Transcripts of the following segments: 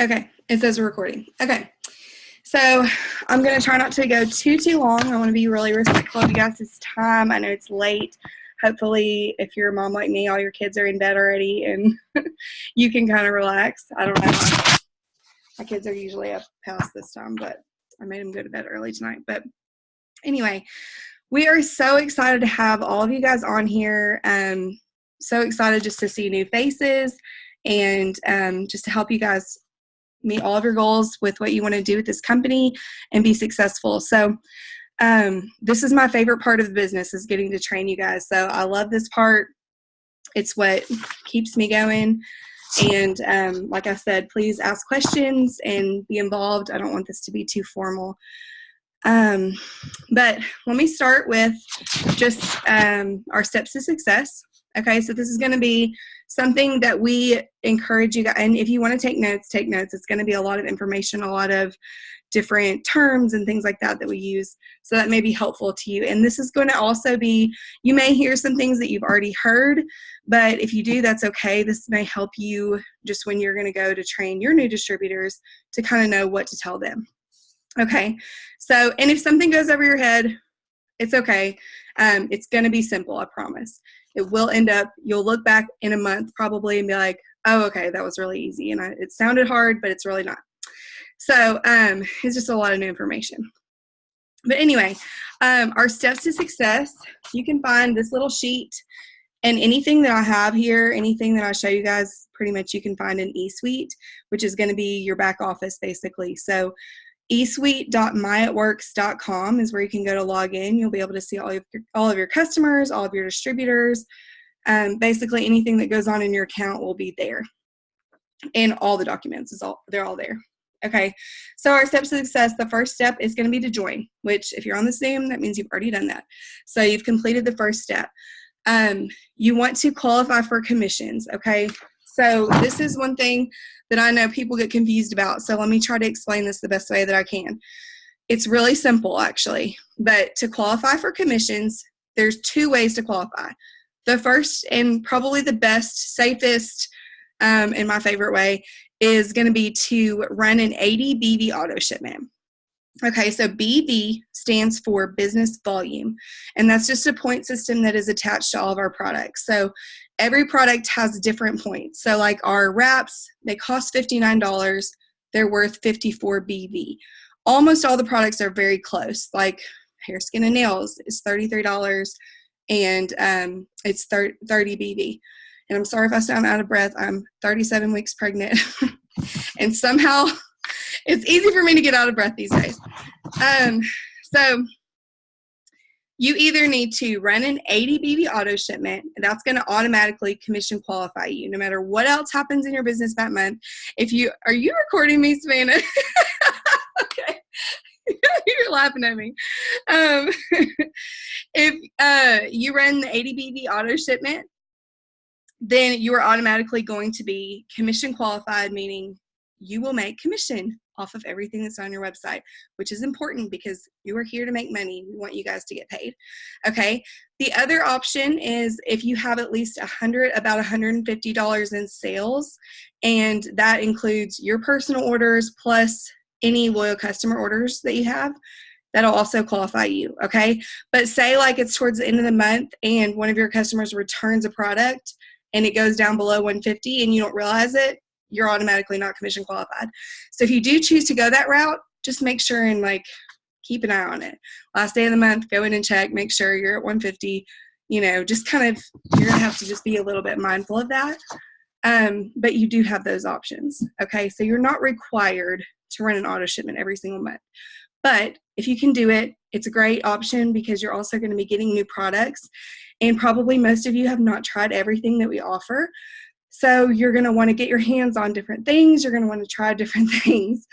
Okay, it says we're recording. Okay, so I'm going to try not to go too long. I want to be really respectful of you guys' time. I know it's late. Hopefully, if you're a mom like me, all your kids are in bed already and you can kind of relax. I don't know. My kids are usually up past this time, but I made them go to bed early tonight. But anyway, we are so excited to have all of you guys on here. So excited just to see new faces and just to help you guys meet all of your goals with what you want to do with this company and be successful. So this is my favorite part of the business, is getting to train you guys. So I love this part. It's what keeps me going. And like I said, please ask questions and be involved. I don't want this to be too formal. But let me start with just our steps to success. Okay, so this is going to be something that we encourage you guys, and if you want to take notes, take notes. It's going to be a lot of information, a lot of different terms and things like that that we use, so that may be helpful to you. And this is going to also be, you may hear some things that you've already heard, but if you do, that's okay. This may help you just when you're going to go to train your new distributors to kind of know what to tell them. Okay, so, and if something goes over your head, it's okay. It's going to be simple, I promise. It will end up, you'll look back in a month probably and be like, oh, okay, that was really easy. And it sounded hard, but it's really not. So it's just a lot of new information. But anyway, our steps to success, you can find this little sheet, and anything that I have here, anything that I show you guys, pretty much you can find in eSuite, which is going to be your back office basically. So eSuite.myatworks.com is where you can go to log in. You'll be able to see all of your customers, all of your distributors. Basically anything that goes on in your account will be there. And all the documents, they're all there. Okay, so our steps to success, the first step is going to be to join, which if you're on the Zoom, that means you've already done that. So you've completed the first step. You want to qualify for commissions, okay? So this is one thing that I know people get confused about. So let me try to explain this the best way that I can. It's really simple, actually. But to qualify for commissions, there's two ways to qualify. The first and probably the best, safest, and my favorite way is going to be to run an 80 BV auto shipment. Okay, so BV stands for business volume, and that's just a point system that is attached to all of our products. So every product has different points. So like our wraps, they cost $59. They're worth 54 BV. Almost all the products are very close, like hair, skin, and nails is $33, and it's 30 BV. And I'm sorry if I sound out of breath. I'm 37 weeks pregnant, and somehow it's easy for me to get out of breath these days. So you either need to run an 80 BV auto shipment, and that's going to automatically commission qualify you, no matter what else happens in your business that month. Are you recording me, Savannah? Okay. You're laughing at me. If you run the 80 BV auto shipment, then you are automatically going to be commission qualified, meaning you will make commission off of everything that's on your website, which is important because you are here to make money. We want you guys to get paid. Okay. The other option is if you have at least about $150 in sales, and that includes your personal orders plus any loyal customer orders that you have, that'll also qualify you. Okay. But say like it's towards the end of the month and one of your customers returns a product and it goes down below 150 and you don't realize it, you're automatically not commission qualified. So if you do choose to go that route, just make sure and like keep an eye on it. Last day of the month, go in and check, make sure you're at 150, just kind of, you're going to have to just be a little bit mindful of that. But you do have those options. Okay. So you're not required to run an auto shipment every single month. But if you can do it, it's a great option because you're also going to be getting new products. And probably most of you have not tried everything that we offer. So you're going to want to get your hands on different things. You're going to want to try different things.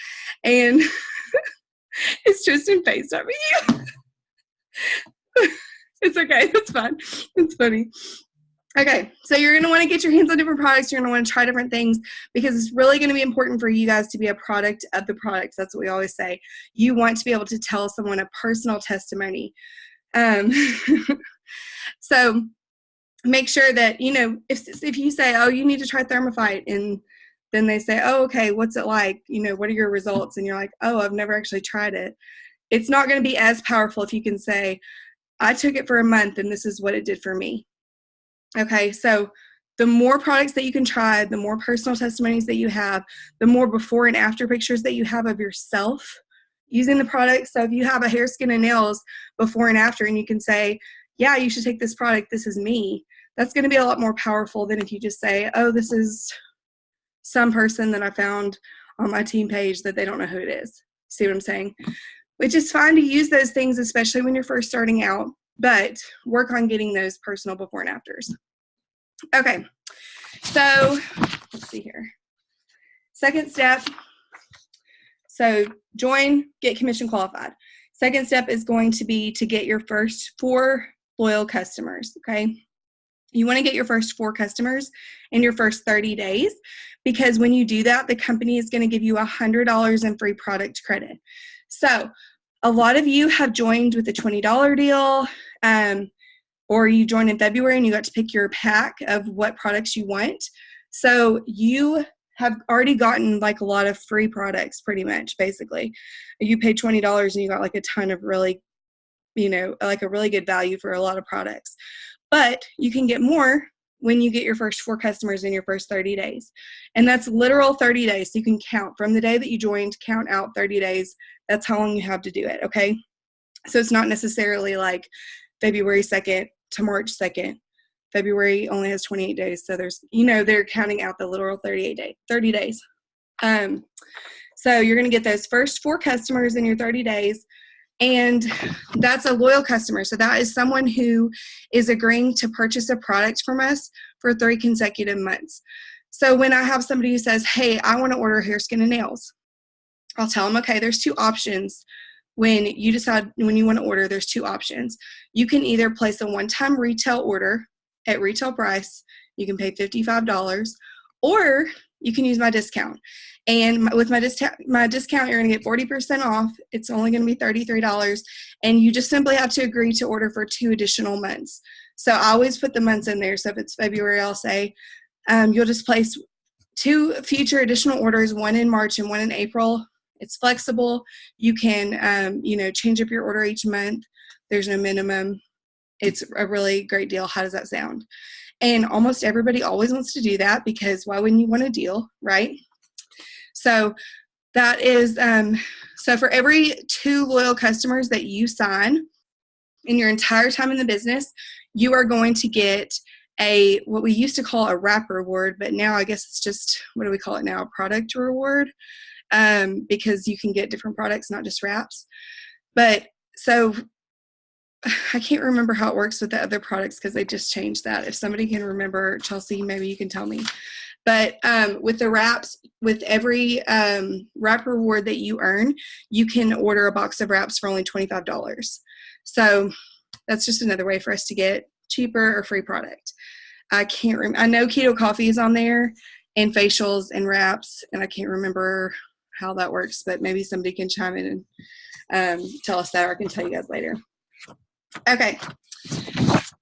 And it's Tristan FaceTiming you. It's okay. It's fine. It's funny. Okay, so you're going to want to get your hands on different products. You're going to want to try different things because it's really going to be important for you guys to be a product of the products. That's what we always say. You want to be able to tell someone a personal testimony. So make sure that, if you say, oh, you need to try Thermophyte, and then they say, oh, okay, what's it like? You know, what are your results? And you're like, oh, I've never actually tried it. It's not going to be as powerful if you can say, I took it for a month and this is what it did for me. Okay, so the more products that you can try, the more personal testimonies that you have, the more before and after pictures that you have of yourself using the product. So if you have a hair, skin, and nails before and after, and you can say, yeah, you should take this product, this is me, that's going to be a lot more powerful than if you just say, oh, this is some person that I found on my team page that they don't know who it is. See what I'm saying? Which is fine to use those things, especially when you're first starting out, but work on getting those personal before and afters. Okay, so let's see here. Second step, so join, get commission qualified. Second step is going to be to get your first 4 loyal customers, okay? You want to get your first 4 customers in your first 30 days because when you do that, the company is going to give you $100 in free product credit. So a lot of you have joined with a $20 deal, or you joined in February and you got to pick your pack of what products you want. So you have already gotten like a lot of free products pretty much, basically. You paid $20 and you got like a ton of really, you know, like a really good value for a lot of products. But you can get more when you get your first 4 customers in your first 30 days. And that's literal 30 days. So you can count from the day that you joined, count out 30 days. That's how long you have to do it, okay? So it's not necessarily like February 2nd to March 2nd. February only has 28 days. So there's, you know, they're counting out the literal 30 days. So you're going to get those first 4 customers in your 30 days. And that's a loyal customer. So that is someone who is agreeing to purchase a product from us for 3 consecutive months. So when I have somebody who says, hey, I want to order hair, skin, and nails, I'll tell them, okay, there's 2 options. When you decide when you want to order, there's 2 options. You can either place a one-time retail order at retail price. You can pay $55, or you can use my discount. And with my discount, you're going to get 40% off. It's only going to be $33, and you just simply have to agree to order for 2 additional months. So I always put the months in there. So if it's February, I'll say you'll just place 2 future additional orders, one in March and one in April. It's flexible. You can, you know, change up your order each month. There's no minimum. It's a really great deal. How does that sound? And almost everybody always wants to do that because why wouldn't you want a deal, right? So that is, so for every 2 loyal customers that you sign in your entire time in the business, you are going to get what we used to call a wrap reward, but now I guess it's just, what do we call it now? A product reward, because you can get different products, not just wraps. But so I can't remember how it works with the other products because they just changed that. If somebody can remember, Chelsea, maybe you can tell me. But with the wraps, with every wrap reward that you earn, you can order a box of wraps for only $25. So that's just another way for us to get cheaper or free product. I can't remember. I know keto coffee is on there and facials and wraps, and I can't remember how that works, but maybe somebody can chime in and tell us that, or I can tell you guys later. Okay,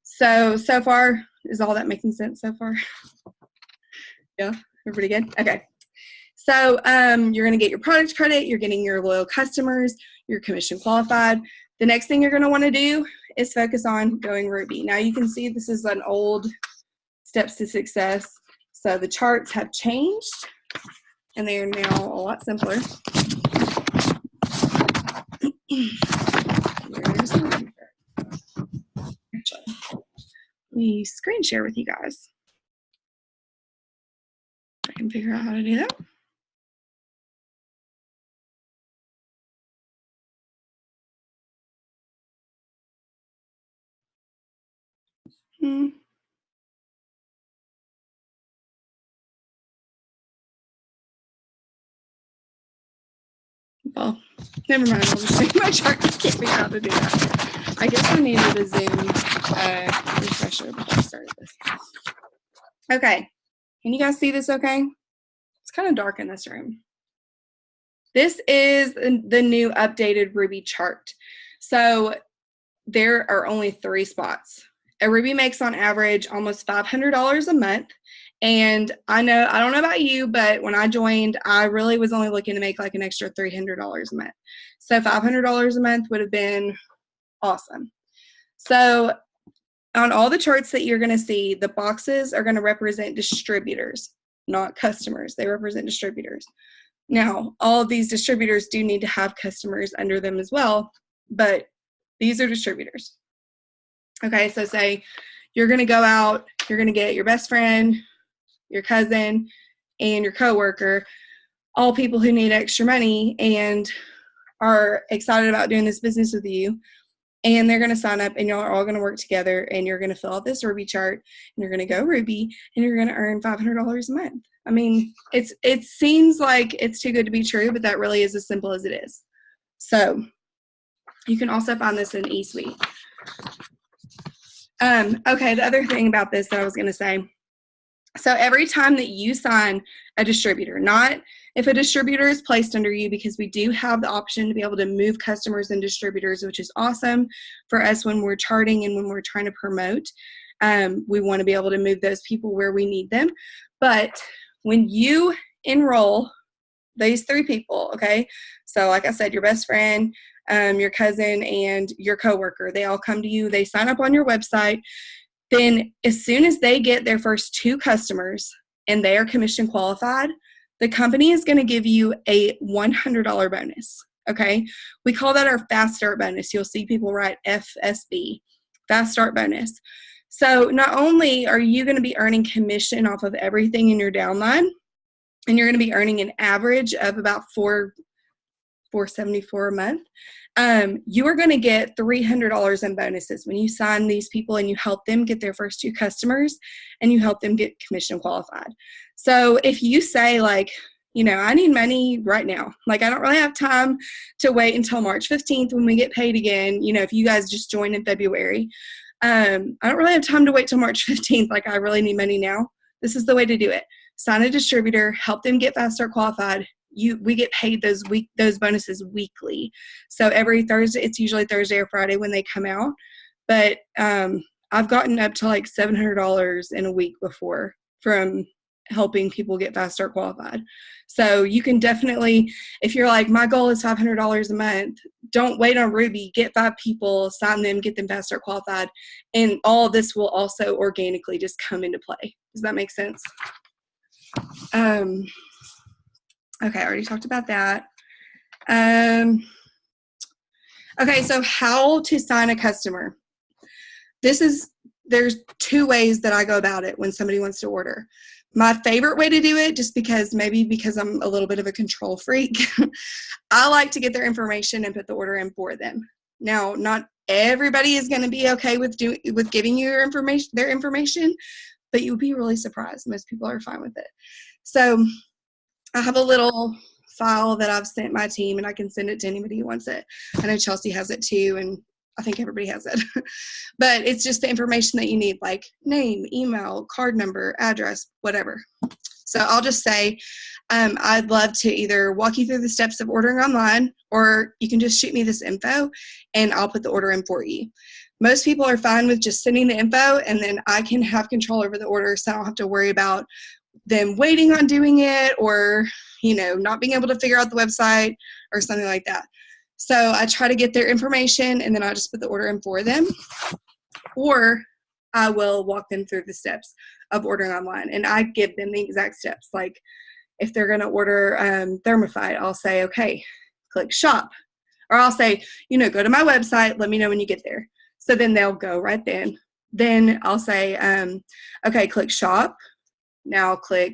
so far, is all that making sense so far? Yeah, everybody good? Okay, so you're going to get your product credit, you're getting your loyal customers, you're commission qualified. The next thing you're going to want to do is focus on going Ruby. Now you can see this is an old Steps to Success. So the charts have changed, and they are now a lot simpler. Let me screen share with you guys. I can figure out how to do that. Well, never mind. I'll just make my chart. I can't figure out how to do that. I guess I needed a Zoom refresher before I started this. Okay. Can you guys see this okay? It's kind of dark in this room. This is the new updated Ruby chart. So there are only 3 spots. A Ruby makes on average almost $500 a month, And I don't know about you, but when I joined, I really was only looking to make like an extra $300 a month. So $500 a month would have been awesome. So on all the charts that you're going to see, the boxes are going to represent distributors, not customers. They represent distributors. Now, all of these distributors do need to have customers under them as well, but these are distributors. Okay, so say you're going to go out, you're going to get your best friend, your cousin, and your coworker, all people who need extra money and are excited about doing this business with you. And they're going to sign up, and y'all are all going to work together, and you're going to fill out this Ruby chart, and you're going to go Ruby, and you're going to earn $500 a month. I mean, it seems like it's too good to be true, but that really is as simple as it is. So you can also find this in eSuite. Okay, the other thing about this that I was going to say, so every time that you sign a distributor, not if a distributor is placed under you, because we do have the option to be able to move customers and distributors, which is awesome for us when we're charting and when we're trying to promote. We want to be able to move those people where we need them. But when you enroll these 3 people, okay, so like I said, your best friend, your cousin, and your coworker, they all come to you, they sign up on your website. Then as soon as they get their first 2 customers and they are commission qualified, the company is going to give you a $100 bonus, okay? We call that our fast start bonus. You'll see people write FSB, fast start bonus. So not only are you going to be earning commission off of everything in your downline, and you're going to be earning an average of about $474 a month, you are going to get $300 in bonuses when you sign these people and you help them get their first 2 customers and you help them get commission qualified. So if you say like, you know, I need money right now, like I don't really have time to wait until March 15th when we get paid again, you know, if you guys just joined in February, I don't really have time to wait till March 15th, like I really need money now. This is the way to do it. Sign a distributor, help them get fast start qualified. We get paid those bonuses weekly. So every Thursday, it's usually Thursday or Friday when they come out. But I've gotten up to like $700 in a week before from helping people get fast start qualified. So you can definitely, if you're like, my goal is $500 a month, don't wait on Ruby, get 5 people, sign them, get them fast start qualified. And all of this will also organically just come into play. Does that make sense? Okay, I already talked about that. Okay, so how to sign a customer. There's 2 ways that I go about it when somebody wants to order. My favorite way to do it, just because I'm a little bit of a control freak, I like to get their information and put the order in for them. Now, not everybody is going to be okay with giving you their information, but you'll be really surprised. Most people are fine with it. So I have a little file that I've sent my team, and I can send it to anybody who wants it. I know Chelsea has it too, and I think everybody has it. But it's just the information that you need, like name, email, card number, address, whatever. So I'll just say, I'd love to either walk you through the steps of ordering online, or you can just shoot me this info, and I'll put the order in for you. Most people are fine with just sending the info, and then I can have control over the order, so I don't have to worry about them waiting on doing it, or, you know, not being able to figure out the website or something like that. So I try to get their information, and then I just put the order in for them, or I will walk them through the steps of ordering online, and I give them the exact steps. Like if they're going to order Thermophyte, I'll say, okay, click shop, or I'll say, you know, go to my website, let me know when you get there. So then they'll go right then. Then I'll say, okay, click shop. Now click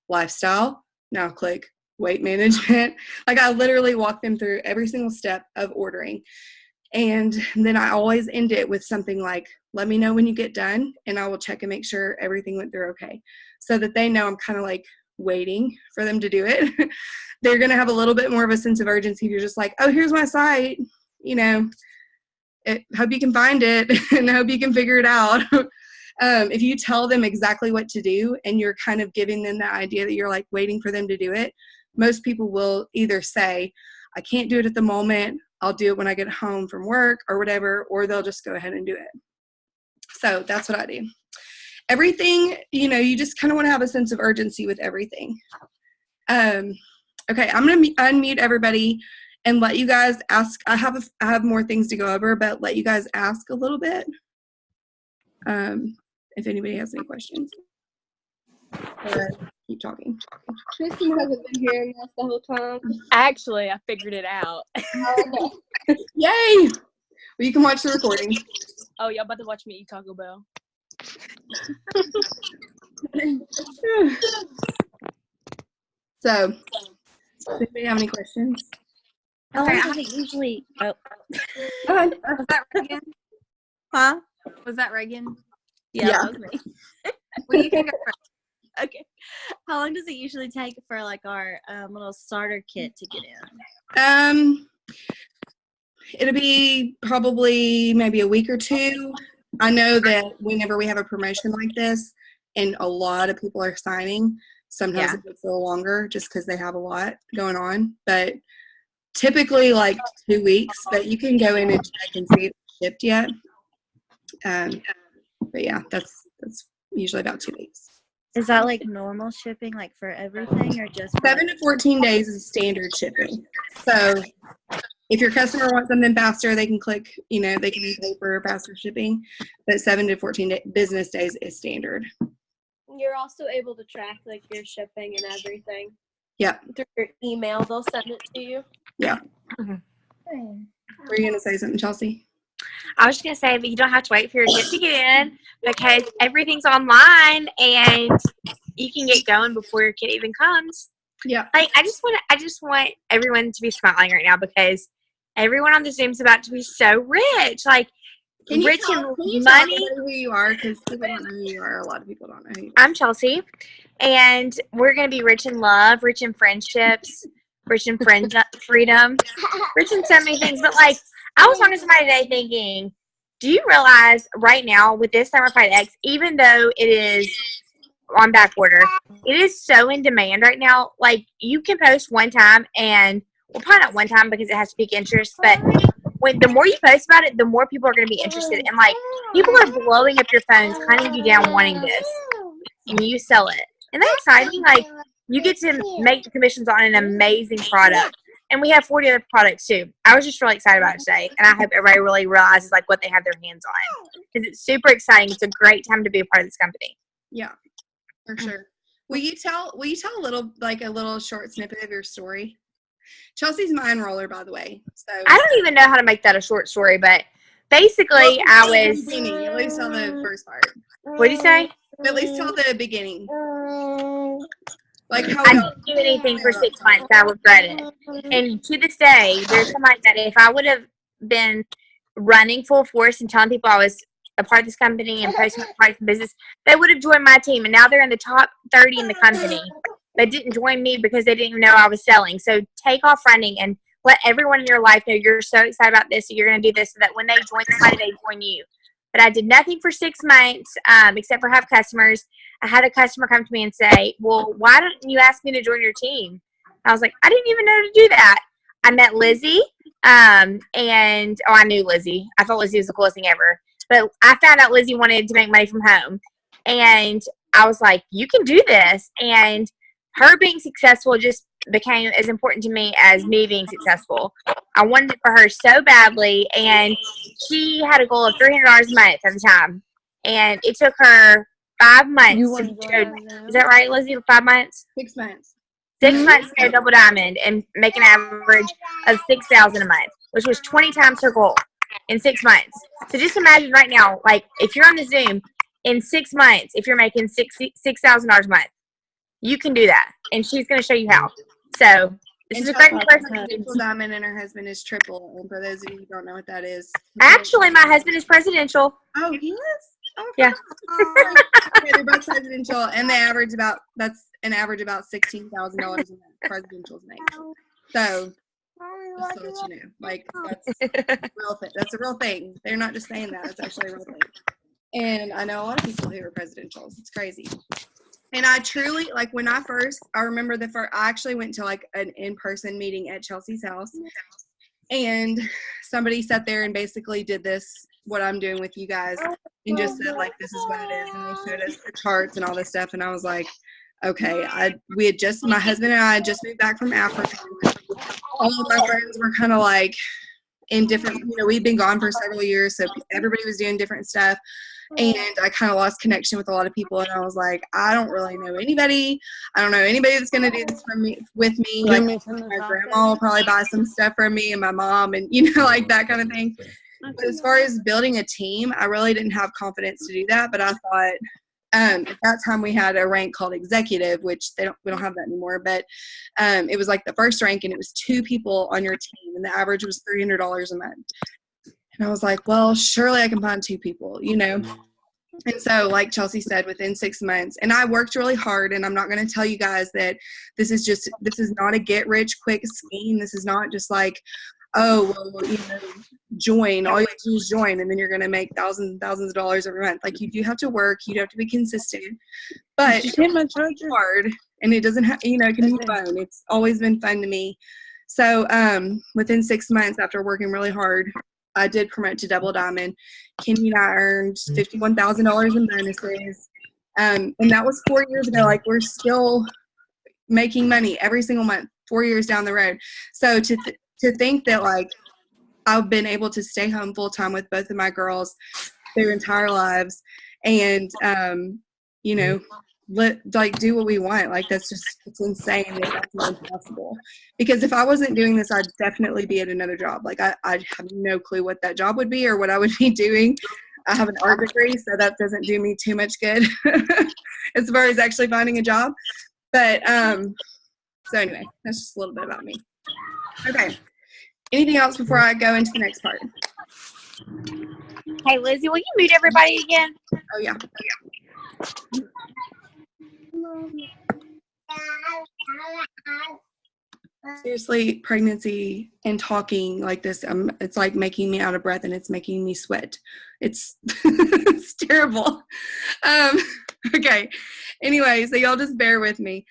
lifestyle. Now click weight management. Like I literally walk them through every single step of ordering. And then I always end it with something like, let me know when you get done, and I will check and make sure everything went through okay. So that they know I'm kind of like waiting for them to do it. They're going to have a little bit more of a sense of urgency if you're just like, oh, here's my site, you know, hope you can find it and hope you can figure it out. If you tell them exactly what to do and you're kind of giving them the idea that you're like waiting for them to do it, most people will either say, I can't do it at the moment, I'll do it when I get home from work or whatever, or they'll just go ahead and do it. So that's what I do. everything, you just kind of want to have a sense of urgency with everything. Okay, I'm going to unmute everybody and let you guys ask. I have more things to go over, but let you guys ask a little bit. If anybody has any questions. Keep talking. Tristan hasn't been hearing us the whole time. Actually, I figured it out. Oh, okay. Yay! Well, you can watch the recording. Oh, y'all about to watch me eat Taco Bell? So, does anybody have any questions? How long does it usually? Oh, Go ahead. was that Reagan? Huh? Was that Reagan? Yeah. That was me. Well, you can go first. Okay. How long does it usually take for like our little starter kit to get in? It'll be probably maybe a week or two. I know that whenever we have a promotion like this and a lot of people are signing, sometimes it takes a little longer just because they have a lot going on. But typically like 2 weeks, but you can go in and check and see if it's shipped yet. But yeah, that's usually about 2 weeks. Is that like normal shipping, like for everything, or just 7 to 14 days is standard shipping. So if your customer wants something faster, they can click, they can pay for faster shipping. But 7 to 14 business days is standard. You're also able to track like your shipping and everything. Yeah. Through your email, they'll send it to you. Yeah. Mm-hmm. Were you gonna say something, Chelsea? I was just going to say that you don't have to wait for your kit to get in because everything's online and you can get going before your kit even comes. Yeah. Like, I just want everyone to be smiling right now because everyone on the Zoom's about to be so rich. Like, Can rich you in tell money. everybody who you are? Because people don't know who you are. A lot of people don't know who you are. I'm Chelsea, and we're going to be rich in love, rich in friendships, rich in freedom, rich in so many things. But, like, I was talking to somebody today thinking, do you realize right now with this Summer Fight X, even though it is on back order, it is so in demand right now. Like, you can post one time and, well, probably not one time because it has to pique interest, but the more you post about it, the more people are going to be interested. And, like, people are blowing up your phones, hunting you down wanting this, and you sell it. Isn't that exciting? Like, you get to make the commissions on an amazing product. And we have 40 other products, too. I was just really excited about it today, and I hope everybody really realizes, like, what they have their hands on. Because it's super exciting. It's a great time to be a part of this company. Yeah, for sure. Will you tell a little short snippet of your story? Chelsea's my enroller, by the way. So I don't even know how to make that a short story, but basically at I least tell the first part. what did you say? At least tell the beginning. Like how I didn't do anything for 6 months. I regret it. And to this day, there's something like that. If I would have been running full force and telling people I was a part of this company and posting parts of business, they would have joined my team. And now they're in the top 30 in the company. They didn't join me because they didn't even know I was selling. So take off running and let everyone in your life know you're so excited about this, so you're going to do this, so that when they join somebody, they join you. But I did nothing for 6 months except for have customers. I had a customer come to me and say, well, why don't you ask me to join your team? I was like, I didn't even know to do that. I met Lizzie, and I knew Lizzie. I thought Lizzie was the coolest thing ever. But I found out Lizzie wanted to make money from home. And I was like, you can do this. And her being successful just became as important to me as me being successful. I wanted it for her so badly, and she had a goal of $300 a month at the time. And it took her 5 months to go. Is that right, Lizzie? 5 months? 6 months. 6 months to go double diamond and make an average of $6,000 a month, which was 20 times her goal in 6 months. So just imagine right now, like if you're on the Zoom in 6 months, if you're making $6,000 a month, you can do that, and she's going to show you how. So this is a great person. Triple diamond, and her husband is triple. And for those of you who don't know what that is, Actually, my husband is presidential. Oh, he is. Oh, yeah. Okay, they're both presidential, and they average about $16,000 a month. Presidentials make. So just to let you know, like that's a real thing. That's a real thing. They're not just saying that; it's actually a real thing. And I know a lot of people who are presidentials. It's crazy. And I truly, like, when I remember I actually went to, like, an in-person meeting at Chelsea's house. And somebody sat there and basically did this what I'm doing with you guys and just said, like, this is what it is. And they showed us the charts and all this stuff. And I was like, okay, my husband and I had just moved back from Africa. All of my friends were kind of like in different, we'd been gone for several years. So everybody was doing different stuff. And I kind of lost connection with a lot of people. And I was like, I don't really know anybody. I don't know anybody that's going to do this with me. Like, my grandma will probably buy some stuff for me and my mom and, like that kind of thing. But as far as building a team, I really didn't have confidence to do that. But I thought at that time we had a rank called executive, which we don't have that anymore. But it was like the first rank, and it was 2 people on your team, and the average was $300 a month. And I was like, well, surely I can find 2 people, And so, like Chelsea said, within 6 months, and I worked really hard, and I'm not going to tell you guys that this is not a get rich quick scheme. This is not just like, oh, well, join. All you have to do is join, and then you're going to make thousands of dollars every month. Like, you do have to work. You do have to be consistent. But it's hard, and it doesn't have, it can be fun. It's always been fun to me. So within 6 months after working really hard, I did promote to Double Diamond. Kenny and I earned $51,000 in bonuses. And that was 4 years ago. Like, we're still making money every single month, 4 years down the road. So to think that, like, I've been able to stay home full time with both of my girls their entire lives and, do what we want. Like, it's insane that that's not possible. Because if I wasn't doing this, I'd definitely be at another job. Like, I have no clue what that job would be or what I would be doing. I have an art degree, so that doesn't do me too much good as far as actually finding a job. But, so anyway, that's just a little bit about me. Okay. Anything else before I go into the next part? Hey, Lizzie, will you mute everybody again? Oh, yeah. Seriously, pregnancy and talking like this, it's like making me out of breath and it's making me sweat. It's it's terrible. Okay. Anyway, so y'all just bear with me.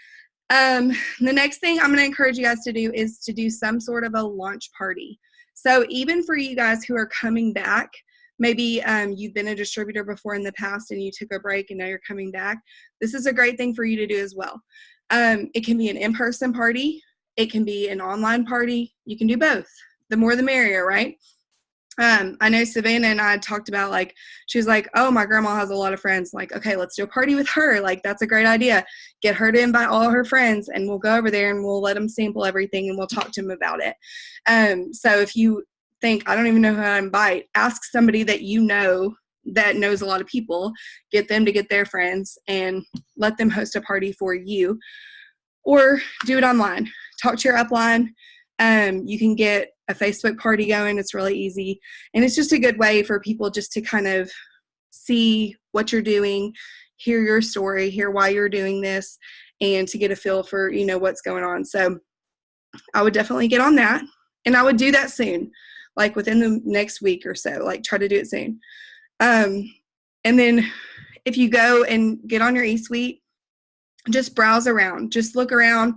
The next thing I'm going to encourage you guys to do is to do some sort of a launch party. So even for you guys who are coming back, maybe you've been a distributor before in the past and you took a break and now you're coming back, this is a great thing for you to do as well. It can be an in-person party. It can be an online party. You can do both. The more the merrier, right? I know Savannah and I talked about, like, she was like, oh, my grandma has a lot of friends. Like, okay, let's do a party with her. Like, that's a great idea. Get her to invite all her friends, and we'll go over there and we'll let them sample everything and we'll talk to them about it. So if you think, I don't even know who I invite, ask somebody that you know that knows a lot of people, get them to get their friends and let them host a party for you, or do it online. Talk to your upline. You can get a Facebook party going. It's really easy. And it's just a good way for people just to kind of see what you're doing, hear your story, hear why you're doing this, and to get a feel for, what's going on. So I would definitely get on that. And I would do that soon, like within the next week or so, like try to do it soon. And then if you go and get on your eSuite, just browse around, just look around,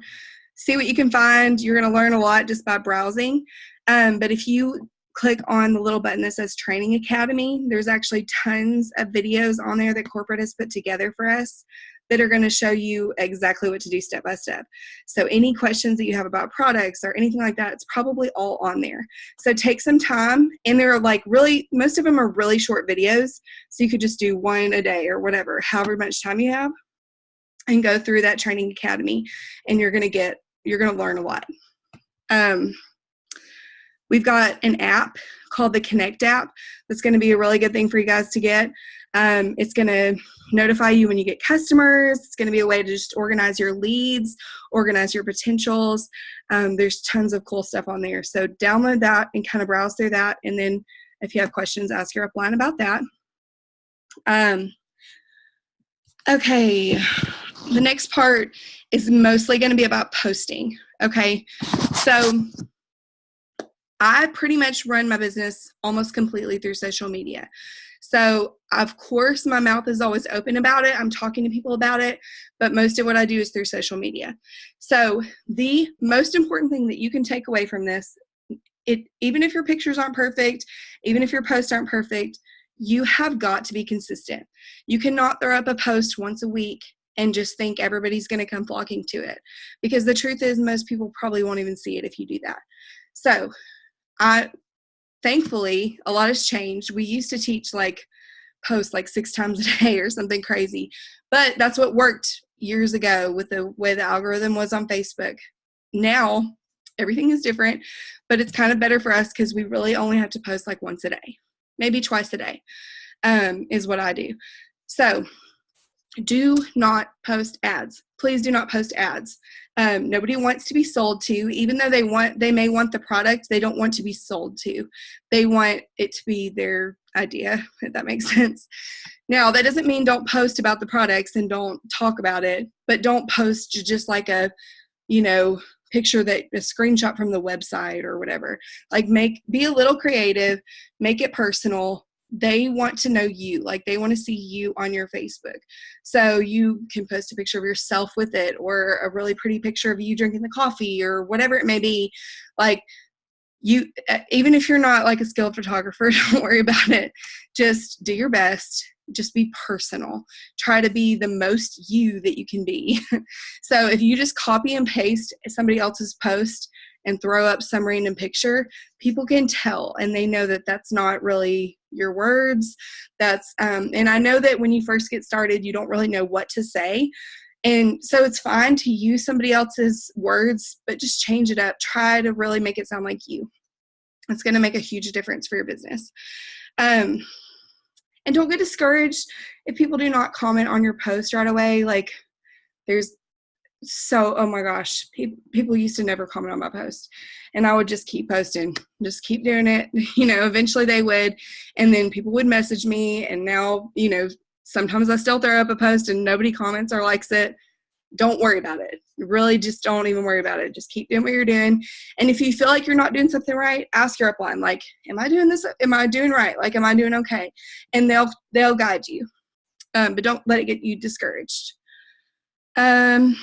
see what you can find. You're going to learn a lot just by browsing. But if you click on the little button that says Training Academy, there's actually tons of videos on there that corporate has put together for us that are going to show you exactly what to do step by step. So any questions that you have about products or anything like that, it's probably all on there. So take some time, and they're like most of them are really short videos. So you could just do one a day or whatever, however much time you have, and go through that Training Academy, and you're going to learn a lot. We've got an app called the Connect app that's going to be a really good thing for you guys to get. It's going to notify you when you get customers. It's going to be a way to just organize your leads, organize your potentials. There's tons of cool stuff on there. So download that and kind of browse through that. And then if you have questions, ask your upline about that. Okay. The next part is mostly going to be about posting. Okay. So I pretty much run my business almost completely through social media. So, of course, my mouth is always open about it. I'm talking to people about it, but most of what I do is through social media. So, the most important thing that you can take away from this, even if your pictures aren't perfect, even if your posts aren't perfect, you have got to be consistent. You cannot throw up a post once a week and just think everybody's going to come flocking to it, because the truth is most people probably won't even see it if you do that. So thankfully, a lot has changed. We used to teach post 6 times a day or something crazy, but that's what worked years ago with the way the algorithm was on Facebook. Now everything is different, but it's kind of better for us because we really only have to post once a day, maybe twice a day, is what I do. So do not post ads. Please do not post ads. Nobody wants to be sold to, even though they may want the product, they don't want to be sold to. They want it to be their idea, if that makes sense. Now, that doesn't mean don't post about the products and don't talk about it, but don't post just a picture a screenshot from the website or whatever. Be a little creative, make it personal. They want to know you. They want to see you on your Facebook. So you can post a picture of yourself with it, or a really pretty picture of you drinking the coffee, or whatever it may be. Even if you're not a skilled photographer, don't worry about it. Just do your best. Just be personal. Try to be the most you that you can be. So if you just copy and paste somebody else's post and throw up some random picture, people can tell, and they know that that's not really your words. And I know that when you first get started, you don't really know what to say. And so it's fine to use somebody else's words, but just change it up. Try to really make it sound like you. It's going to make a huge difference for your business. And don't get discouraged if people do not comment on your post right away. Oh my gosh, people used to never comment on my post, and I would just keep posting, just keep doing it. Eventually they would, and then people would message me, and now, sometimes I still throw up a post and nobody comments or likes it. Don't worry about it. Really, just don't even worry about it. Just keep doing what you're doing. And if you feel like you're not doing something right, ask your upline, am I doing this? Am I doing right? Am I doing okay? And they'll guide you. But don't let it get you discouraged. And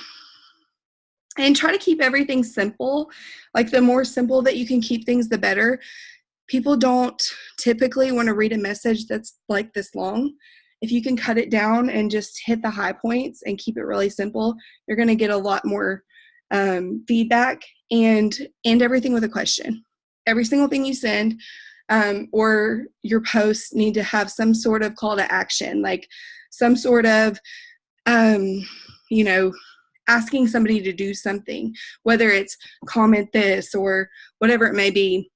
try to keep everything simple. The more simple that you can keep things, the better. People don't typically want to read a message that's this long. If you can cut it down and just hit the high points and keep it really simple, you're going to get a lot more feedback, and end everything with a question. Every single thing you send or your posts need to have some sort of call to action, some sort of, asking somebody to do something, whether it's comment this or whatever it may be.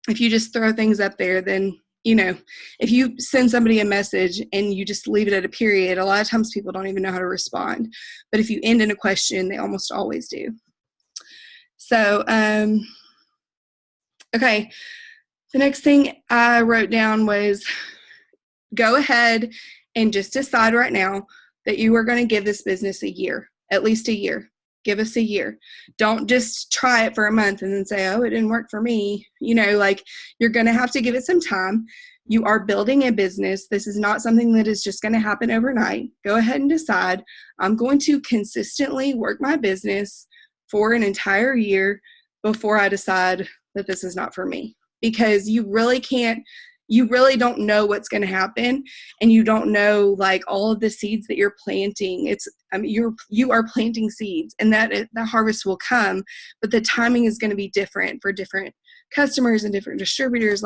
If you just throw things up there, then, if you send somebody a message and you just leave it at a period, a lot of times people don't even know how to respond. But if you end in a question, they almost always do. So, okay. The next thing I wrote down was go ahead and just decide right now that you are going to give this business a year. At least a year. Give us a year. Don't just try it for a month and then say, oh, it didn't work for me. You're going to have to give it some time. You are building a business. This is not something that is just going to happen overnight. Go ahead and decide, I'm going to consistently work my business for an entire year before I decide that this is not for me. Because you really don't know what's going to happen, and you don't know all of the seeds that you're planting. You are planting seeds, and that the harvest will come, but the timing is going to be different for different customers and different distributors.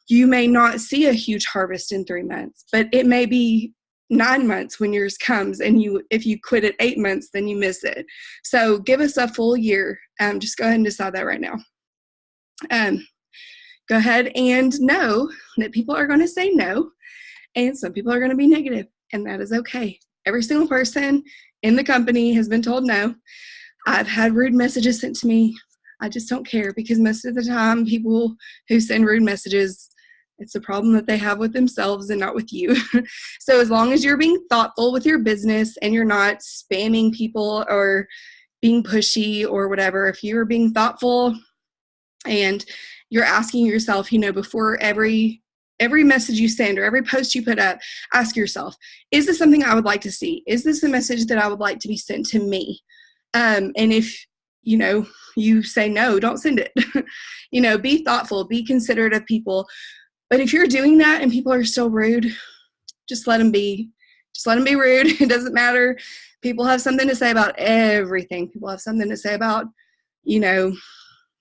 You may not see a huge harvest in 3 months, but it may be 9 months when yours comes, and if you quit at 8 months, then you miss it. So give us a full year. Just go ahead and decide that right now. Go ahead and know that people are going to say no, and some people are going to be negative, and that is okay. Every single person in the company has been told no. I've had rude messages sent to me. I just don't care, because most of the time people who send rude messages, it's a problem that they have with themselves and not with you. So as long as you're being thoughtful with your business and you're not spamming people or being pushy or whatever, if you're being thoughtful and you're asking yourself, before every message you send or every post you put up, ask yourself, is this something I would like to see? Is this a message that I would like to be sent to me? And if, you say no, don't send it. Be thoughtful, be considerate of people. But if you're doing that and people are still rude, just let them be. Just let them be rude. It doesn't matter. People have something to say about everything. People have something to say about, you know,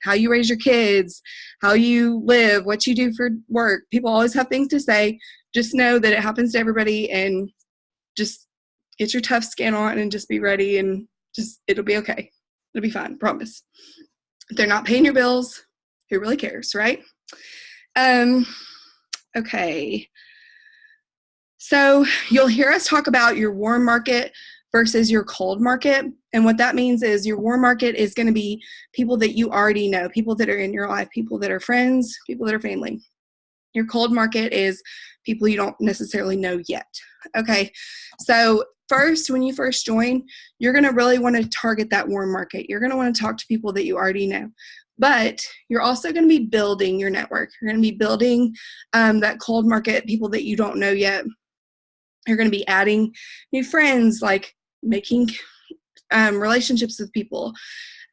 how you raise your kids, how you live, what you do for work. People always have things to say. Just know that it happens to everybody, and just get your tough skin on and just be ready, and just, it'll be okay. It'll be fine, promise. If they're not paying your bills, who really cares, right? Okay. So you'll hear us talk about your warm market versus your cold market. And what that means is your warm market is going to be people that you already know, people that are in your life, people that are friends, people that are family. Your cold market is people you don't necessarily know yet. Okay. So first, when you first join, you're going to really want to target that warm market. You're going to want to talk to people that you already know. But you're also going to be building your network. You're going to be building that cold market, people that you don't know yet. You're going to be adding new friends, like making relationships with people.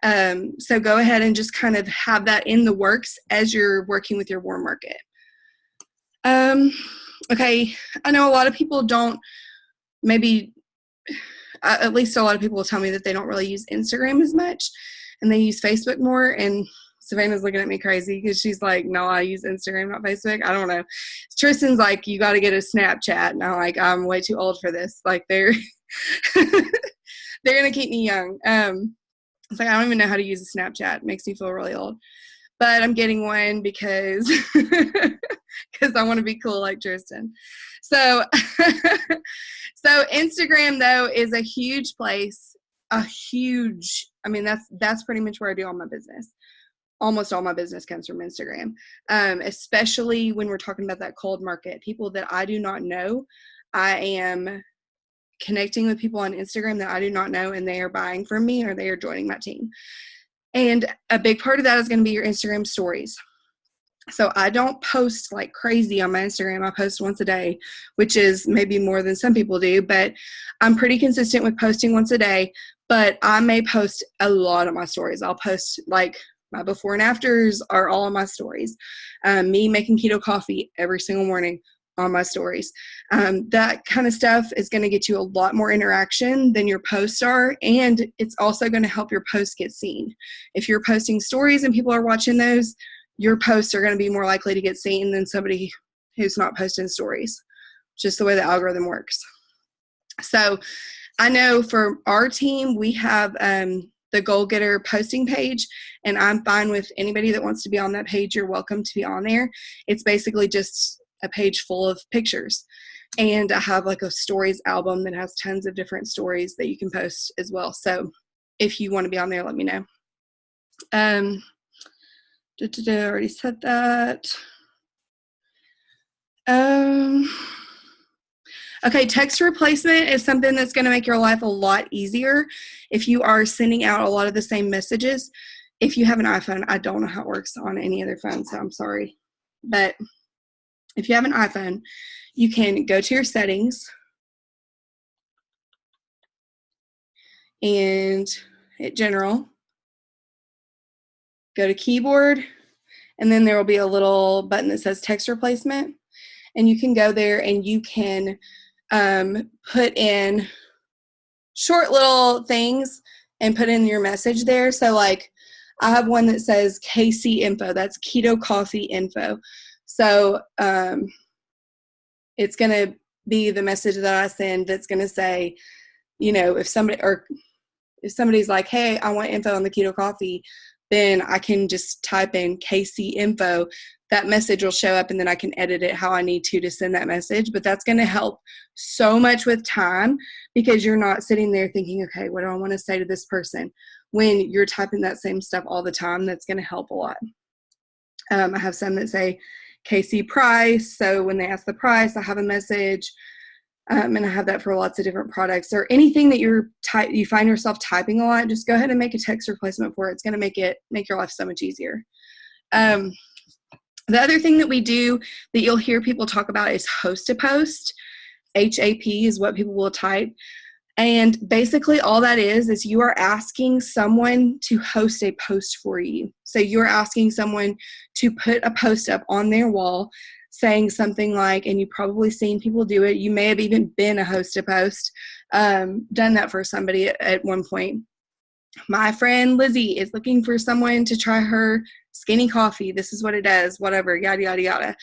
So go ahead and just kind of have that in the works as you're working with your warm market. Okay, I know a lot of people don't, maybe, at least a lot of people will tell me that they don't really use Instagram as much, and they use Facebook more, and Savannah's looking at me crazy because she's like, no, I use Instagram, not Facebook. I don't know. Tristan's like, you got to get a Snapchat. And I'm like, I'm way too old for this. Like, they're they're going to keep me young. It's like, I don't even know how to use a Snapchat. It makes me feel really old. But I'm getting one because I want to be cool like Tristan. So, so Instagram, though, is a huge place. I mean, that's pretty much where I do all my business. Almost all my business comes from Instagram, especially when we're talking about that cold market. People that I do not know, I am connecting with people on Instagram that I do not know, and they are buying from me or they are joining my team. And a big part of that is going to be your Instagram stories. So I don't post like crazy on my Instagram. I post once a day, which is maybe more than some people do, but I'm pretty consistent with posting once a day. But I may post a lot of my stories. I'll post like my before and afters are all on my stories. Me making keto coffee every single morning on my stories. That kind of stuff is going to get you a lot more interaction than your posts are, and it's also going to help your posts get seen. If you're posting stories and people are watching those, your posts are going to be more likely to get seen than somebody who's not posting stories. Just the way the algorithm works. So I know for our team, we have the Goal Getter posting page, and I'm fine with anybody that wants to be on that page. You're welcome to be on there. It's basically just a page full of pictures, and I have like a stories album that has tons of different stories that you can post as well. So if you want to be on there, let me know. I already said that. Okay, text replacement is something that's going to make your life a lot easier if you are sending out a lot of the same messages. If you have an iPhone, I don't know how it works on any other phone, so I'm sorry. But if you have an iPhone, you can go to your settings and hit General, go to Keyboard, and then there will be a little button that says Text Replacement. And you can go there and you can put in short little things and put in your message there. So like I have one that says KC info. That's keto coffee info. So it's going to be the message that I send that's going to say, you know, if somebody's like, hey, I want info on the keto coffee, then I can just type in KC info. That message will show up, and then I can edit it how I need to send that message. But that's going to help so much with time, because you're not sitting there thinking, okay, what do I want to say to this person? When you're typing that same stuff all the time, that's going to help a lot. I have some that say KC price. So when they ask the price, I have a message. And I have that for lots of different products, or anything that you find yourself typing a lot. Just go ahead and make a text replacement for it. It's going to make your life so much easier. The other thing that we do that you'll hear people talk about is host to post. HAP is what people will type. And basically all that is you are asking someone to host a post for you. So you're asking someone to put a post up on their wall saying something like, and you've probably seen people do it, you may have even been a host to post, done that for somebody at one point. My friend Lizzie is looking for someone to try her skinny coffee. This is what it does, whatever, yada, yada, yada.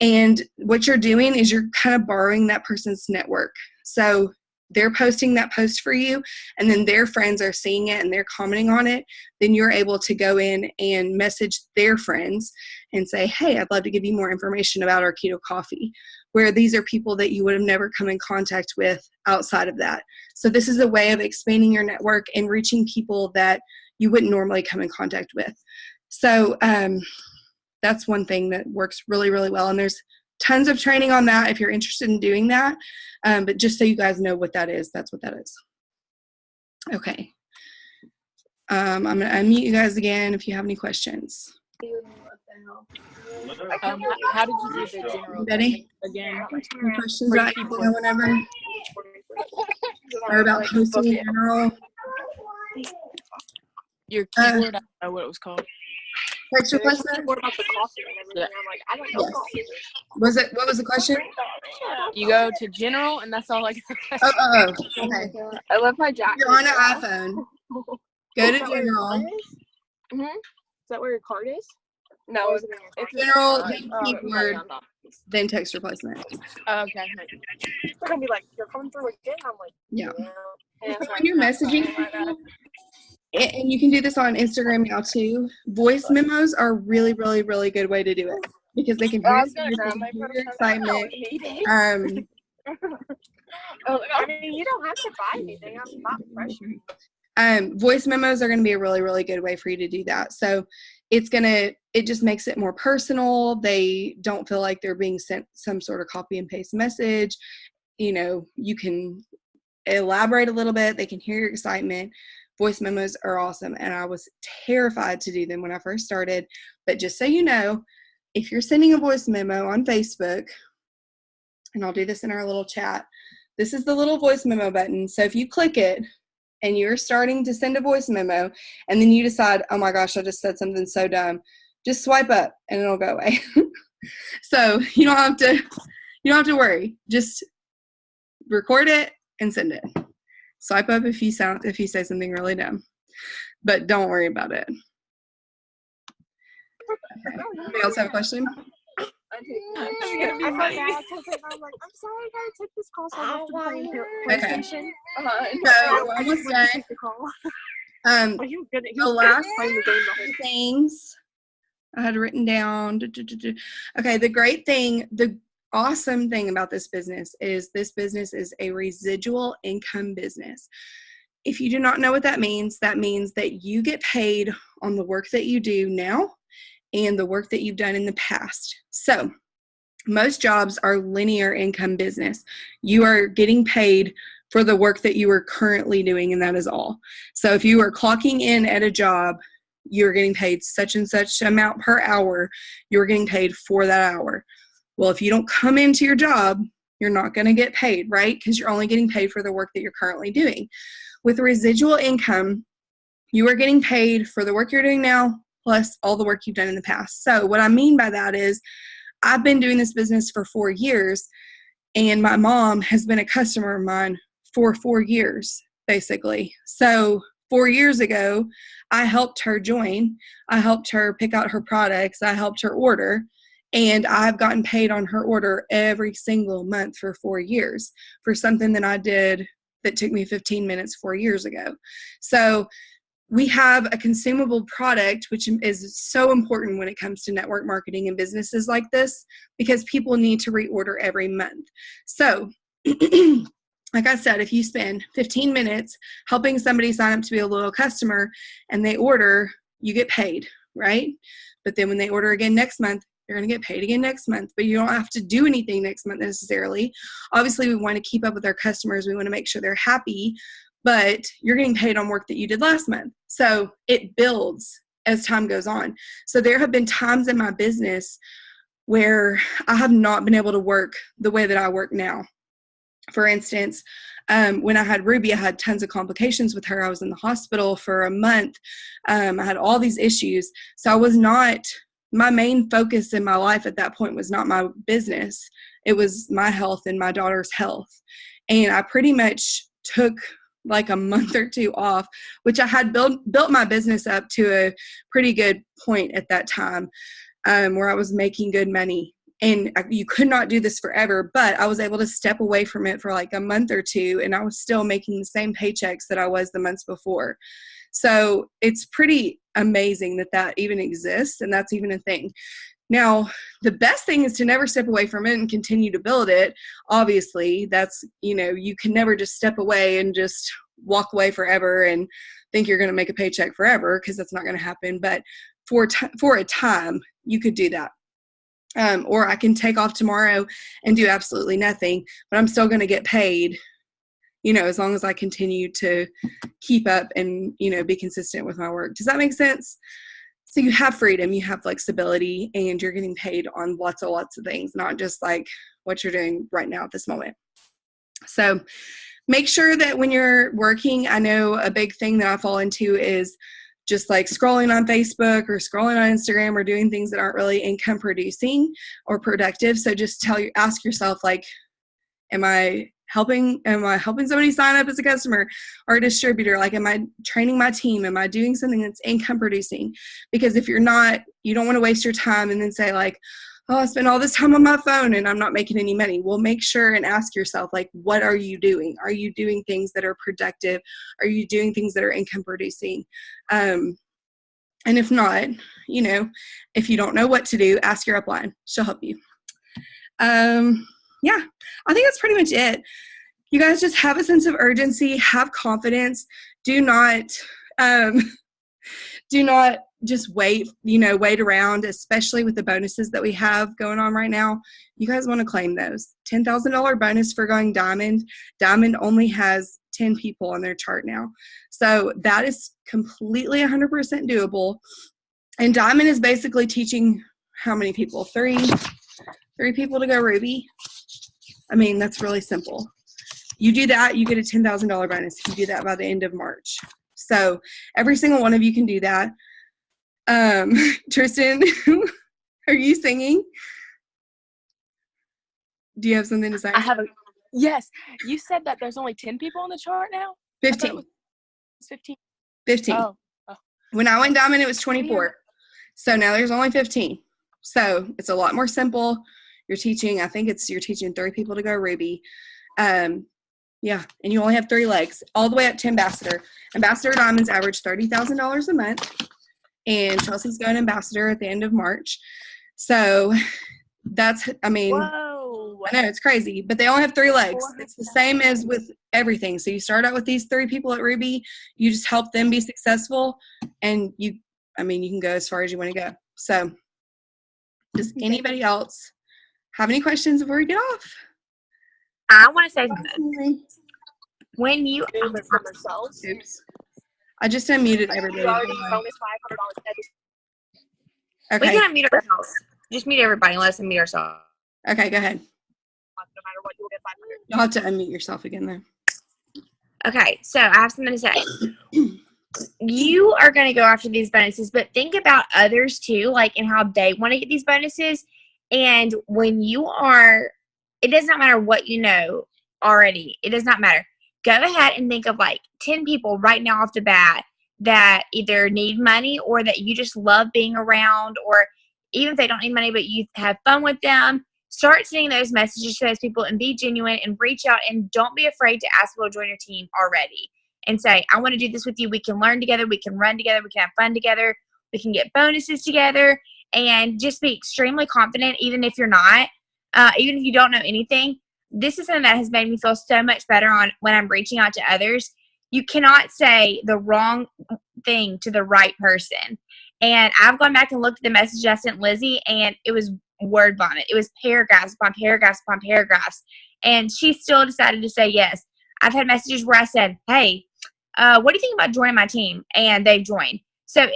And what you're doing is you're kind of borrowing that person's network. So they're posting that post for you, and then their friends are seeing it and they're commenting on it. Then you're able to go in and message their friends and say, hey, I'd love to give you more information about our keto coffee, where these are people that you would have never come in contact with outside of that. So this is a way of expanding your network and reaching people that you wouldn't normally come in contact with. So that's one thing that works really, really well. And there's tons of training on that if you're interested in doing that. But just so you guys know what that is, that's what that is. Okay. I'm going to unmute you guys again if you have any questions. How did you do the general Betty? again? Any questions about anything or whatever? Or about posting in general? Your keyboard, I don't know what it was called. Text replacement? Yeah. Yes. What was the question? You go to general, and that's all I got. Oh, okay. I love my jacket. You're on an iPhone. Go to general. Mm-hmm. Is that where your card is? No, it's General, then keyboard, then text replacement. Okay. They're gonna be like, "You're coming through again." I'm like, Yeah. And So when you're messaging people, and you can do this on Instagram now too, voice memos are a really, really, really good way to do it because they can hear your excitement. I mean, you don't have to buy anything. I'm not pressuring. Voice memos are going to be a really, really good way for you to do that. So it just makes it more personal. They don't feel like they're being sent some sort of copy and paste message. You know, you can elaborate a little bit. They can hear your excitement. Voice memos are awesome. And I was terrified to do them when I first started. But just so you know, if you're sending a voice memo on Facebook, and I'll do this in our little chat, this is the little voice memo button. So if you click it and you're starting to send a voice memo and then you decide, oh my gosh, I just said something so dumb, just swipe up and it'll go away. So you don't have to worry. Just record it and send it. Swipe up if you say something really dumb, but don't worry about it. Okay. Anybody else have a question? I felt bad because I'm like, I'm sorry, I gotta take this call, so I have to play PlayStation. So we're almost done. The last things I had written down. Okay, the awesome thing about this business is a residual income business. If you do not know what that means that you get paid on the work that you do now and the work that you've done in the past. So most jobs are linear income business. You are getting paid for the work that you are currently doing, and that is all. So if you are clocking in at a job, you're getting paid such and such amount per hour. You're getting paid for that hour. Well, if you don't come into your job, you're not going to get paid, right? Because you're only getting paid for the work that you're currently doing. With residual income, you are getting paid for the work you're doing now, plus all the work you've done in the past. So what I mean by that is I've been doing this business for 4 years, and my mom has been a customer of mine for 4 years, basically. So 4 years ago, I helped her join. I helped her pick out her products. I helped her order. And I've gotten paid on her order every single month for 4 years for something that I did that took me 15 minutes 4 years ago. So we have a consumable product, which is so important when it comes to network marketing and businesses like this, because people need to reorder every month. So like I said, if you spend 15 minutes helping somebody sign up to be a loyal customer and they order, you get paid, right? But then when they order again next month, you're going to get paid again next month, but you don't have to do anything next month necessarily. Obviously, we want to keep up with our customers. We want to make sure they're happy, but you're getting paid on work that you did last month. So it builds as time goes on. So there have been times in my business where I have not been able to work the way that I work now. For instance, when I had Ruby, I had tons of complications with her. I was in the hospital for a month. I had all these issues. So I was not my main focus in my life at that point was not my business. It was my health and my daughter's health. And I pretty much took like a month or two off, which I had built my business up to a pretty good point at that time, where I was making good money. And you could not do this forever, but I was able to step away from it for like a month or two, and I was still making the same paychecks that I was the months before. So it's pretty amazing that that even exists, and that's even a thing. Now, the best thing is to never step away from it and continue to build it. Obviously, that's, you can never just step away and just walk away forever and think you're going to make a paycheck forever, because that's not going to happen. But for a time, you could do that. Or I can take off tomorrow and do absolutely nothing, but I'm still going to get paid, as long as I continue to keep up and, be consistent with my work. Does that make sense? So you have freedom, you have flexibility, and you're getting paid on lots of things, not just like what you're doing right now at this moment. So make sure that when you're working, I know a big thing that I fall into is just like scrolling on Facebook or scrolling on Instagram or doing things that aren't really income producing or productive. So just ask yourself, like, am I helping somebody sign up as a customer or a distributor? Like, am I training my team? Am I doing something that's income producing? Because if you're not, you don't want to waste your time and then say like, oh, I spent all this time on my phone and I'm not making any money. Well, make sure and ask yourself, like, what are you doing? Are you doing things that are productive? Are you doing things that are income producing? And if not, if you don't know what to do, ask your upline. She'll help you. Yeah, I think that's pretty much it. You guys just have a sense of urgency, have confidence. Do not just wait around, especially with the bonuses that we have going on right now. You guys want to claim those. $10,000 bonus for going diamond. Diamond only has 10 people on their chart now. So that is completely 100% doable. And diamond is basically teaching how many people? Three people to go Ruby. I mean, that's really simple. You do that, you get a $10,000 bonus if you do that by the end of March. So every single one of you can do that. Tristan, are you singing? Do you have something to say? Yes. You said that there's only 10 people on the chart now? 15. It was 15. 15. Oh. When I went diamond, it was 24. So now there's only 15. So it's a lot more simple. You're teaching 3 people to go Ruby. Yeah, and you only have 3 legs, all the way up to Ambassador. Ambassador Diamonds average $30,000 a month, and Chelsea's going Ambassador at the end of March. So that's, Whoa. I know, it's crazy, but they only have 3 legs. It's the same as with everything. So you start out with these 3 people at Ruby, you just help them be successful, and you can go as far as you want to go. So does anybody else have any questions before we get off? I want to say something. When you Oops. I just unmuted everybody. Okay. We can unmute ourselves. Just mute everybody and let us unmute ourselves. Okay, go ahead. You'll have to unmute yourself again, though. Okay, so I have something to say. You are going to go after these bonuses, but think about others too, like, and how they want to get these bonuses. And when you are, it does not matter what you know already. It does not matter. Go ahead and think of like 10 people right now off the bat that either need money or that you just love being around, or even if they don't need money, but you have fun with them. Start sending those messages to those people and be genuine and reach out, and don't be afraid to ask people to join your team already and say, I want to do this with you. We can learn together. We can run together. We can have fun together. We can get bonuses together, and just be extremely confident, even if you're not, even if you don't know anything. This is something that has made me feel so much better on when I'm reaching out to others. You cannot say the wrong thing to the right person. And I've gone back and looked at the message I sent Lizzie, and it was word vomit. It was paragraphs upon paragraphs upon paragraphs. And she still decided to say yes. I've had messages where I said, hey, what do you think about joining my team? And they've joined. So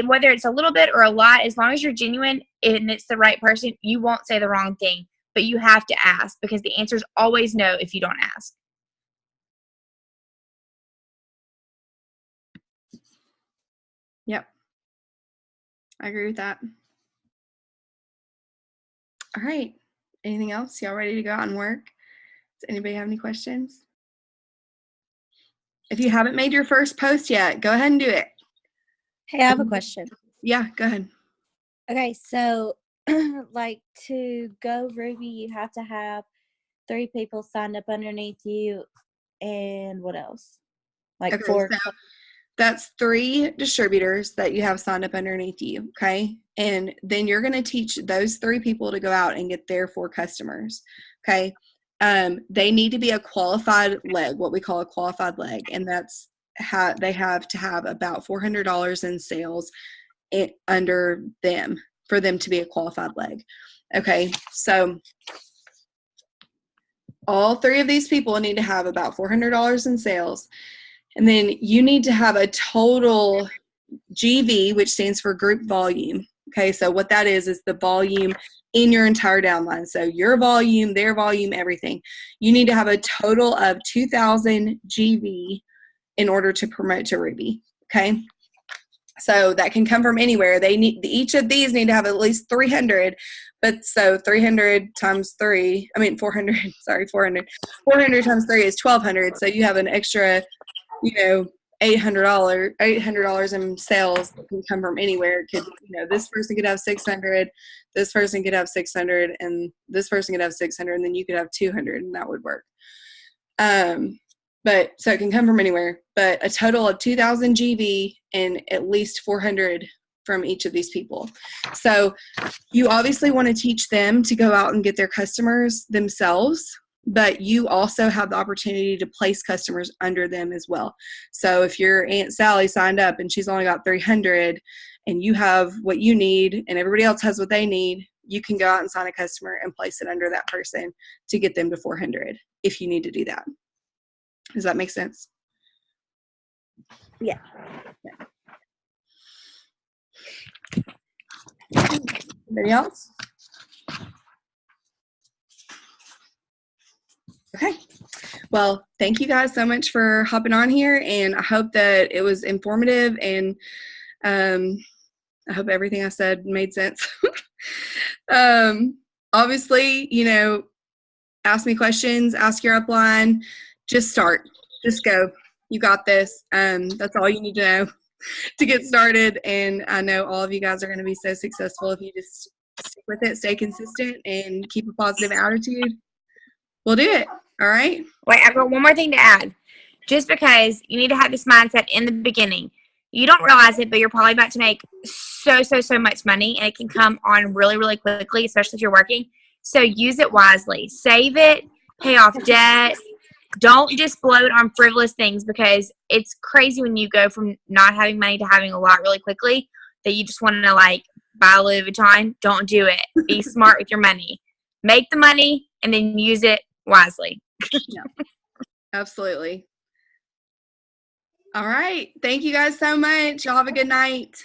whether it's a little bit or a lot, as long as you're genuine and it's the right person, you won't say the wrong thing. But you have to ask, because the answer is always no if you don't ask. Yep. I agree with that. All right. Anything else? Y'all ready to go out and work? Does anybody have any questions? If you haven't made your first post yet, go ahead and do it. Hey, I have a question. Yeah, go ahead. Okay, so like to go Ruby, you have to have 3 people signed up underneath you, and what else? Like Okay, 4. so that's 3 distributors that you have signed up underneath you, okay? And then you're going to teach those 3 people to go out and get their 4 customers, okay? They need to be a qualified leg, what we call a qualified leg, and that's how they have to have about $400 in sales under them for them to be a qualified leg. Okay, so all 3 of these people need to have about $400 in sales, and then you need to have a total GV, which stands for group volume. Okay, so what that is the volume in your entire downline. So your volume, their volume, everything. You need to have a total of 2,000 GV in order to promote to Ruby. Okay, so that can come from anywhere. They need, each of these need to have at least 300. But so 300 times 3, I mean 400. Sorry, 400. 400 times 3 is 1,200. So you have an extra, $800 in sales that can come from anywhere. It could, this person could have 600, this person could have 600, and this person could have 600, and then you could have 200, and that would work. But so it can come from anywhere, but a total of 2,000 GV and at least 400 from each of these people. So you obviously want to teach them to go out and get their customers themselves, but you also have the opportunity to place customers under them as well. So if your Aunt Sally signed up and she's only got 300 and you have what you need and everybody else has what they need, you can go out and sign a customer and place it under that person to get them to 400 if you need to do that. Does that make sense? Yeah. Anybody else? Okay. Well, thank you guys so much for hopping on here, and I hope that it was informative, and I hope everything I said made sense. Obviously, ask me questions, ask your upline, just start, just go. You got this. That's all you need to know to get started. And I know all of you guys are going to be so successful if you just stick with it, stay consistent, and keep a positive attitude. We'll do it. All right. Wait, I've got one more thing to add. Just because you need to have this mindset in the beginning, you don't realize it, but you're probably about to make so much money, and it can come on really, really quickly, especially if you're working. So use it wisely. Save it, pay off debt. Don't just blow it on frivolous things, because it's crazy when you go from not having money to having a lot really quickly that you just want to buy Louis Vuitton. Don't do it. Be smart with your money. Make the money and then use it wisely. Yeah, absolutely. All right. Thank you guys so much. Y'all have a good night.